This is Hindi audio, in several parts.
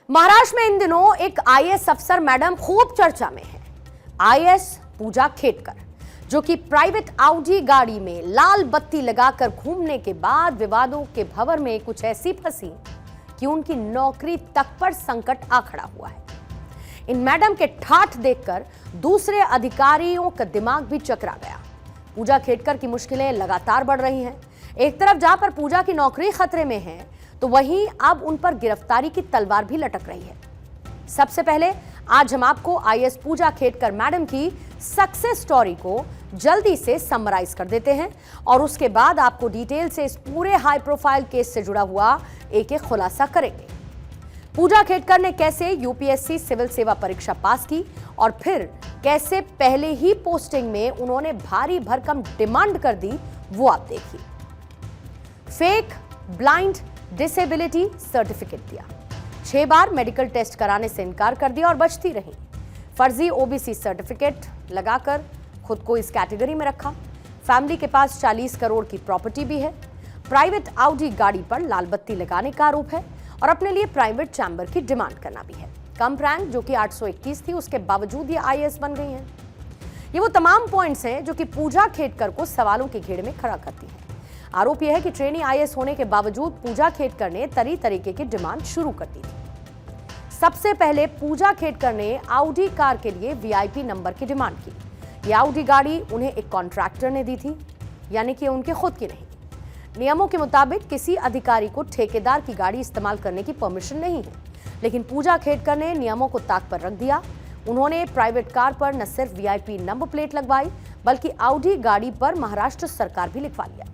महाराष्ट्र में इन दिनों एक आईएएस अफसर मैडम खूब चर्चा में है। आईएएस पूजा खेडकर, जो कि प्राइवेट ऑडी गाड़ी में लाल बत्ती लगाकर घूमने के बाद विवादों के भंवर में कुछ ऐसी फंसी कि उनकी नौकरी तक पर संकट आ खड़ा हुआ है। इन मैडम के ठाठ देखकर दूसरे अधिकारियों का दिमाग भी चकरा गया। पूजा खेडकर की मुश्किलें लगातार बढ़ रही हैं। एक तरफ जहां पर पूजा की नौकरी खतरे में है, तो वहीं अब उन पर गिरफ्तारी की तलवार भी लटक रही है। सबसे पहले आज हम आपको आईएएस पूजा खेडकर मैडम की सक्सेस स्टोरी को जल्दी से समराइज कर देते हैं और उसके बाद आपको डिटेल से इस पूरे हाई प्रोफाइल केस से जुड़ा हुआ एक खुलासा करेंगे। पूजा खेडकर ने कैसे यूपीएससी सिविल सेवा परीक्षा पास की और फिर कैसे पहले ही पोस्टिंग में उन्होंने भारी भरकम डिमांड कर दी, वो आप देखिए। फेक ब्लाइंड डिसेबिलिटी सर्टिफिकेट दिया, 6 बार मेडिकल टेस्ट कराने से इनकार कर दिया और बचती रही। फर्जी ओबीसी सर्टिफिकेट लगाकर खुद को इस कैटेगरी में रखा। फैमिली के पास 40 करोड़ की प्रॉपर्टी भी है। प्राइवेट ऑडी गाड़ी पर लाल बत्ती लगाने का आरोप है और अपने लिए प्राइवेट चैम्बर की डिमांड करना भी है। कम रैंक जो कि 821 थी, उसके बावजूद ये आईएएस बन गई हैं। ये वो तमाम पॉइंट्स हैं जो कि पूजा खेडकर को सवालों के घेरे में खड़ा करती हैं। आरोप यह है कि ट्रेनी आईएएस होने के बावजूद पूजा खेडकर ने तरीके की डिमांड शुरू कर दी थी। सबसे पहले पूजा खेडकर ने ऑडी कार के लिए वीआईपी नंबर की डिमांड की। यह ऑडी गाड़ी उन्हें एक कॉन्ट्रैक्टर ने दी थी, यानी कि उनके खुद की नहीं। नियमों के मुताबिक किसी अधिकारी को ठेकेदार की गाड़ी इस्तेमाल करने की परमिशन नहीं है, लेकिन पूजा खेडकर ने नियमों को ताक पर रख दिया। उन्होंने प्राइवेट कार पर न सिर्फ वीआईपी नंबर प्लेट लगवाई, बल्कि ऑडी गाड़ी पर महाराष्ट्र सरकार भी लिखवा लिया।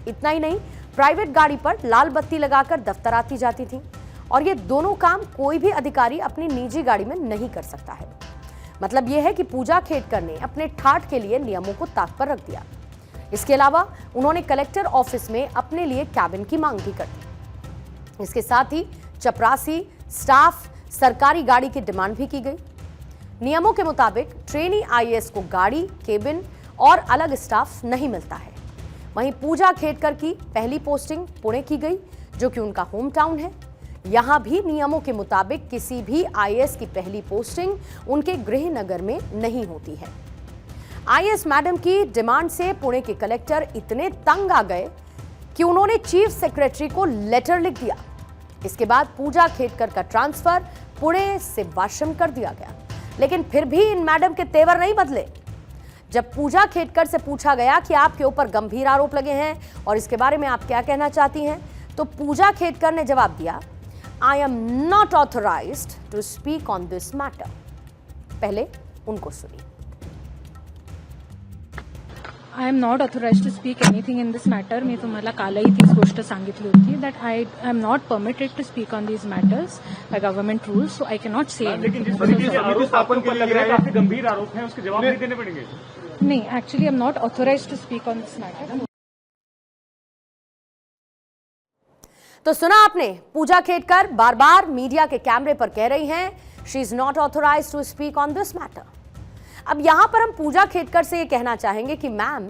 इतना ही नहीं, प्राइवेट गाड़ी पर लाल बत्ती लगाकर दफ्तर आती जाती थी और ये दोनों काम कोई भी अधिकारी अपनी निजी गाड़ी में नहीं कर सकता है। मतलब यह है कि पूजा खेडकर ने अपने ठाठ के लिए नियमों को ताक पर रख दिया। इसके अलावा उन्होंने कलेक्टर ऑफिस में अपने लिए कैबिन की मांग भी कर दी। इसके साथ ही चपरासी, स्टाफ, सरकारी गाड़ी की डिमांड भी की गई। नियमों के मुताबिक ट्रेनी आईएएस को गाड़ी, केबिन और अलग स्टाफ नहीं मिलता है। वहीं पूजा खेडकर की पहली पोस्टिंग पुणे की गई, जो कि उनका होम टाउन है। यहां भी नियमों के मुताबिक किसी भी आईएएस की पहली पोस्टिंग उनके गृह नगर में नहीं होती है। आईएएस मैडम की डिमांड से पुणे के कलेक्टर इतने तंग आ गए कि उन्होंने चीफ सेक्रेटरी को लेटर लिख दिया। इसके बाद पूजा खेडकर का ट्रांसफर पुणे से वाशम कर दिया गया, लेकिन फिर भी इन मैडम के तेवर नहीं बदले। जब पूजा खेडकर से पूछा गया कि आपके ऊपर गंभीर आरोप लगे हैं और इसके बारे में आप क्या कहना चाहती हैं, तो पूजा खेडकर ने जवाब दिया, I am not authorised to speak on this matter. पहले उनको सुनिए। I am not authorised to speak anything in this matter. मी तुम्हाला कालही तीच गोष्ट सांगितली होती that I am not permitted to speak on these matters by government rules, so I can not say. लेकिन जिस तरीके से आरोप स्थापन पर लग रहा है, काफी गंभीर आरोप हैं, उसके जवाब नहीं देने पड़ेंगे. नहीं, actually I am not authorised to speak on this matter. तो सुना आपने, पूजा खेडकर बार बार मीडिया के कैमरे पर कह रही हैं she is not authorised to speak on this matter. अब यहां पर हम पूजा खेडकर से ये कहना चाहेंगे कि मैम,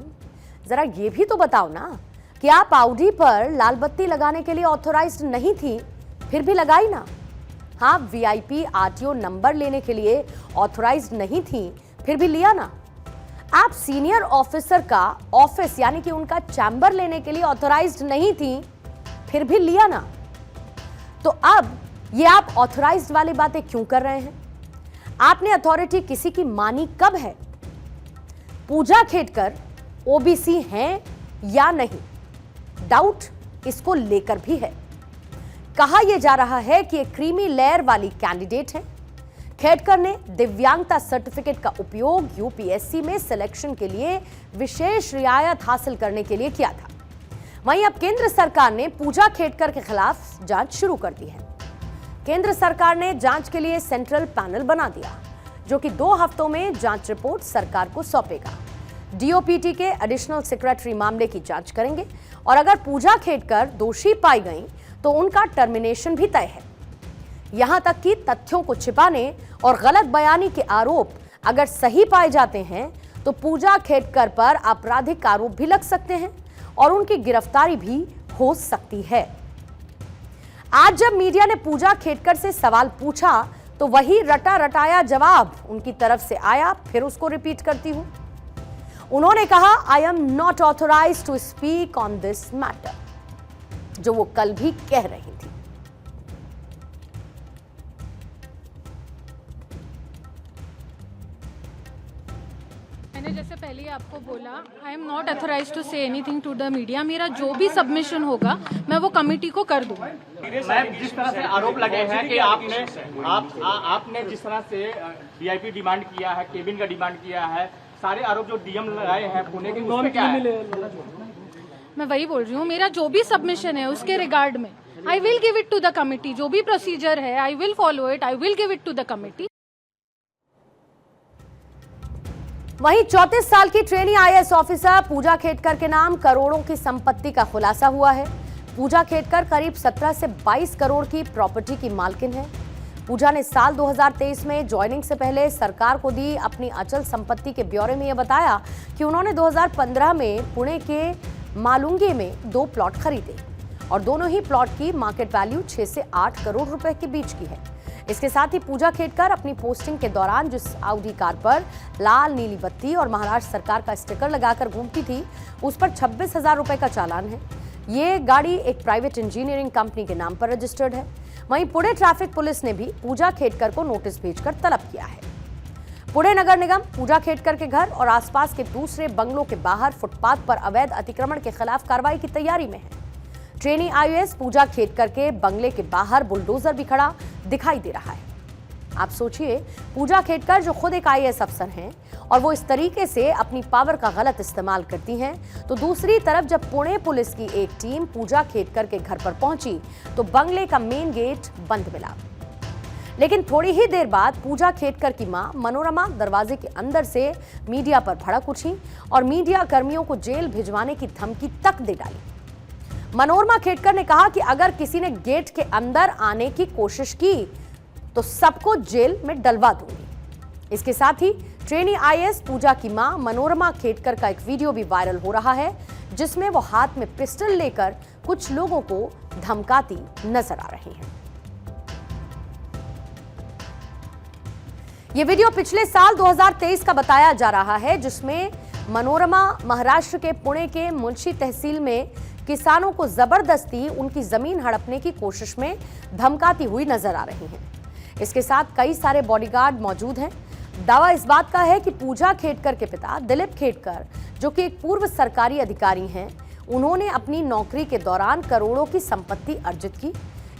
जरा ये भी तो बताओ ना कि आप ऑडी पर लाल बत्ती लगाने के लिए ऑथराइज्ड नहीं थी, फिर भी लगाई ना। हाँ, वीआईपी आरटीओ नंबर लेने के लिए ऑथराइज्ड नहीं थी, फिर भी लिया ना। आप सीनियर ऑफिसर का ऑफिस यानी कि उनका चैम्बर लेने के लिए ऑथराइज्ड नहीं थी, फिर भी लिया ना। तो अब ये आप ऑथराइज्ड वाली बातें क्यों कर रहे हैं? आपने अथॉरिटी किसी की मानी कब है? पूजा खेडकर ओबीसी हैं या नहीं, डाउट इसको लेकर भी है। कहा यह जा रहा है कि एक क्रीमी लेयर वाली कैंडिडेट है। खेडकर ने दिव्यांगता सर्टिफिकेट का उपयोग यूपीएससी में सिलेक्शन के लिए विशेष रियायत हासिल करने के लिए किया था। वहीं अब केंद्र सरकार ने पूजा खेडकर के खिलाफ जांच शुरू कर दी है। केंद्र सरकार ने जांच के लिए सेंट्रल पैनल बना दिया, जो कि 2 हफ्तों में जांच रिपोर्ट सरकार को सौंपेगा। डीओपीटी के एडिशनल सेक्रेटरी मामले की जांच करेंगे और अगर पूजा खेडकर दोषी पाई गई तो उनका टर्मिनेशन भी तय है। यहां तक कि तथ्यों को छिपाने और गलत बयानी के आरोप अगर सही पाए जाते हैं तो पूजा खेडकर पर आपराधिक आरोप भी लग सकते हैं और उनकी गिरफ्तारी भी हो सकती है। आज जब मीडिया ने पूजा खेडकर से सवाल पूछा तो वही रटा रटाया जवाब उनकी तरफ से आया। फिर उसको रिपीट करती हूं। उन्होंने कहा, I am not authorised to speak on this matter, जो वो कल भी कह रही थी। मैंने जैसे पहले ही आपको बोला, I am not authorise to say anything to the media. मेरा जो भी सबमिशन होगा मैं वो कमेटी को कर दूंगी। मैम, जिस तरह से आरोप लगे हैं कि आपने जिस तरह से वीआईपी डिमांड किया है, केबिन का डिमांड किया है, सारे आरोप जो डीएम लगाए हैं पुणे के, उस पे क्या है? मैं वही बोल रही हूँ, मेरा जो भी सबमिशन है उसके रिगार्ड में I will give it to the committee. जो भी प्रोसीजर है I will follow it, I will give it to the committee. वहीं 34 साल की trainee IAS officer Pooja Khedkar के नाम करोड़ों की संपत्ति का खुलासा हुआ है। पूजा खेडकर करीब 17 से 22 करोड़ की प्रॉपर्टी की मालकिन है। पूजा ने साल 2023 में ज्वाइनिंग से पहले सरकार को दी अपनी अचल संपत्ति के ब्यौरे में यह बताया कि उन्होंने 2015 में पुणे के मालुंगी में 2 प्लॉट खरीदे और दोनों ही प्लॉट की मार्केट वैल्यू 6 से 8 करोड़ रुपए के बीच की है। इसके साथ ही पूजा खेडकर अपनी पोस्टिंग के दौरान जिस आउडी कार पर लाल नीली बत्ती और महाराष्ट्र सरकार का स्टिकर लगाकर घूमती थी, उस पर 26,000 रुपए का चालान है। ये गाड़ी एक प्राइवेट इंजीनियरिंग कंपनी के नाम पर रजिस्टर्ड है। वहीं पुणे ट्रैफिक पुलिस ने भी पूजा खेडकर को नोटिस भेजकर तलब किया है। पुणे नगर निगम पूजा खेडकर के घर और आसपास के दूसरे बंगलों के बाहर फुटपाथ पर अवैध अतिक्रमण के खिलाफ कार्रवाई की तैयारी में है। ट्रेनी आईएएस पूजा खेडकर के बंगले के बाहर बुलडोजर भी खड़ा दिखाई दे रहा है। आप सोचिए, पूजा खेडकर जो खुद एक आईएएस अफसर हैं और वो इस तरीके से अपनी पावर का गलत इस्तेमाल करती हैं, तो दूसरी तरफ जब पुणे पुलिस की एक टीम पूजा खेडकर के घर पर पहुंची तो बंगले का मेन गेट बंद मिला। लेकिन थोड़ी ही देर बाद पूजा खेडकर की मां मनोरमा दरवाजे के अंदर से मीडिया पर भड़क उठी और मीडिया कर्मियों को जेल भिजवाने की धमकी तक दे डाली। मनोरमा खेडकर ने कहा कि अगर किसी ने गेट के अंदर आने की कोशिश की तो सबको जेल में डलवा दूंगी। इसके साथ ही ट्रेनी आईएएस पूजा की मां मनोरमा खेडकर का एक वीडियो भी वायरल हो रहा है, जिसमें वो हाथ में पिस्टल लेकर कुछ लोगों को धमकाती नजर आ रही हैं। ये वीडियो पिछले साल 2023 का बताया जा रहा है, जिसमें मनोरमा महाराष्ट्र के पुणे के मुंशी तहसील में किसानों को जबरदस्ती उनकी जमीन हड़पने की कोशिश में धमकाती हुई नजर आ रही हैं। इसके साथ कई सारे बॉडीगार्ड मौजूद हैं। दावा इस बात का है कि पूजा खेडकर के पिता दिलीप खेडकर, जो कि एक पूर्व सरकारी अधिकारी हैं, उन्होंने अपनी नौकरी के दौरान करोड़ों की संपत्ति अर्जित की।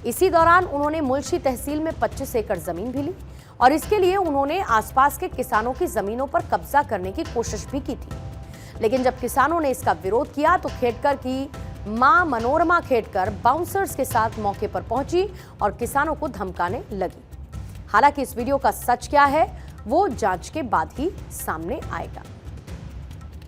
इसी दौरान उन्होंने मुंशी तहसील में 25 एकड़ जमीन भी ली और इसके लिए उन्होंने आसपास के किसानों की जमीनों पर कब्जा करने की कोशिश भी की थी। लेकिन जब किसानों ने इसका विरोध किया तो खेडकर की मां मनोरमा खेडकर बाउंसर्स के साथ मौके पर पहुंची और किसानों को धमकाने लगी। हालांकि इस वीडियो का सच क्या है वो जांच के बाद ही सामने आएगा।